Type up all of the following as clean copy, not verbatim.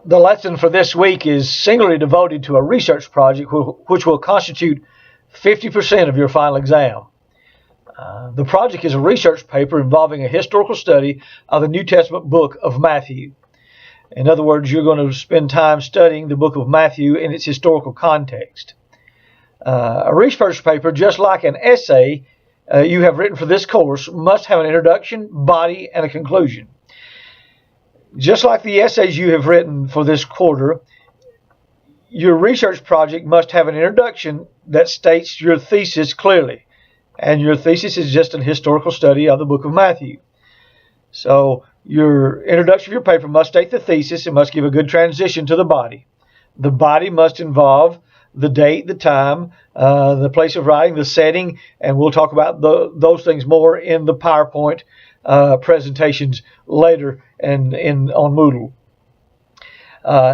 The lesson for this week is singularly devoted to a research project which will constitute 50% of your final exam. The project is a research paper involving a historical study of the New Testament book of Matthew. In other words, you're going to spend time studying the book of Matthew in its historical context. A research paper, just like an essay you have written for this course, must have an introduction, body, and a conclusion. Just like the essays you have written for this quarter, your research project must have an introduction that states your thesis clearly. And your thesis is just an historical study of the book of Matthew. So your introduction of your paper must state the thesis. It must give a good transition to the body. The body must involve the date, the time, the place of writing, the setting, and we'll talk about those things more in the PowerPoint presentations later and on Moodle.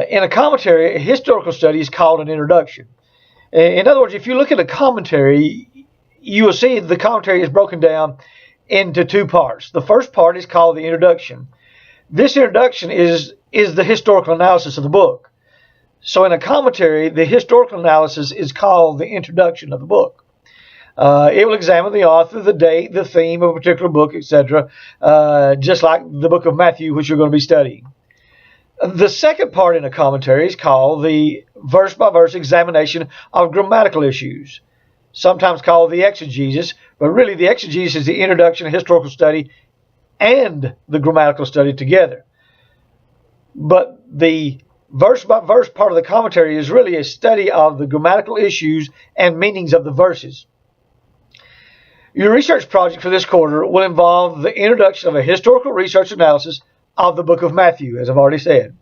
In a commentary, a historical study is called an introduction. In other words, if you look at a commentary, you will see the commentary is broken down into two parts. The first part is called the introduction. This introduction is the historical analysis of the book. So in a commentary, the historical analysis is called the introduction of the book. It will examine the author, the date, the theme of a particular book, etc., just like the book of Matthew, which you're going to be studying. The second part in a commentary is called the verse-by-verse examination of grammatical issues, sometimes called the exegesis, but really the exegesis is the introduction, historical study, and the grammatical study together. But the verse-by-verse part of the commentary is really a study of the grammatical issues and meanings of the verses. Your research project for this quarter will involve the introduction of a historical research analysis of the book of Matthew, as I've already said.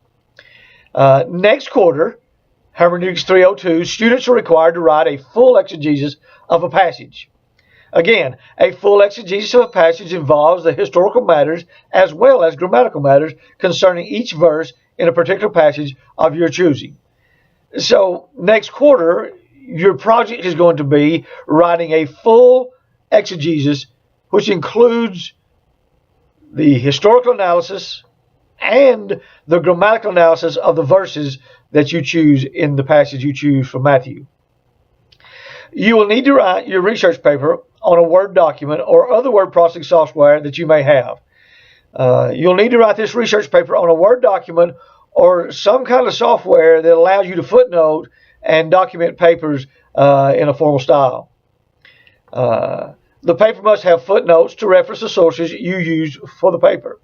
Next quarter, Hermeneutics 302, students are required to write a full exegesis of a passage. Again, a full exegesis of a passage involves the historical matters as well as grammatical matters concerning each verse in a particular passage of your choosing. So next quarter, your project is going to be writing a full exegesis, which includes the historical analysis and the grammatical analysis of the verses that you choose in the passage you choose from Matthew. You will need to write your research paper on a Word document or other word processing software that you may have. You'll need to write this research paper on a Word document or some kind of software that allows you to footnote and document papers in a formal style. The paper must have footnotes to reference the sources you use for the paper.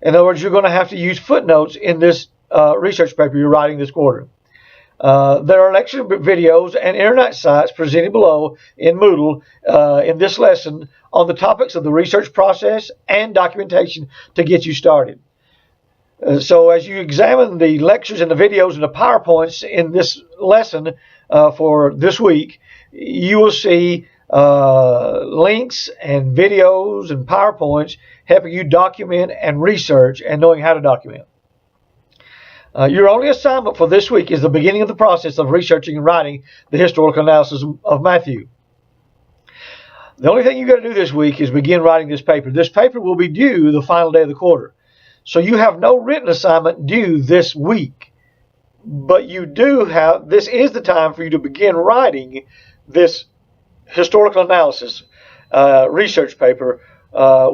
In other words, you're going to have to use footnotes in this research paper you're writing this quarter. There are lecture videos and internet sites presented below in Moodle in this lesson on the topics of the research process and documentation to get you started. So as you examine the lectures and the videos and the PowerPoints in this lesson for this week, you will see links and videos and PowerPoints helping you document and research and knowing how to document. Your only assignment for this week is the beginning of the process of researching and writing the historical analysis of Matthew. The only thing you've got to do this week is begin writing this paper. This paper will be due the final day of the quarter. So you have no written assignment due this week. But you do have, this is the time for you to begin writing this historical analysis research paper,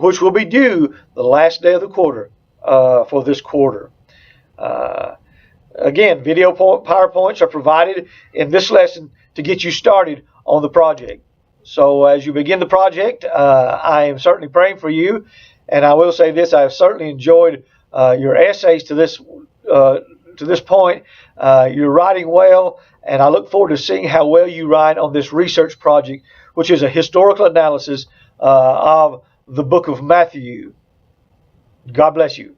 which will be due the last day of the quarter for this quarter. Again, video PowerPoints are provided in this lesson to get you started on the project. So as you begin the project, I am certainly praying for you. And I will say this, I have certainly enjoyed your essays to this point. You're writing well, and I look forward to seeing how well you write on this research project, which is a historical analysis of the book of Matthew. God bless you.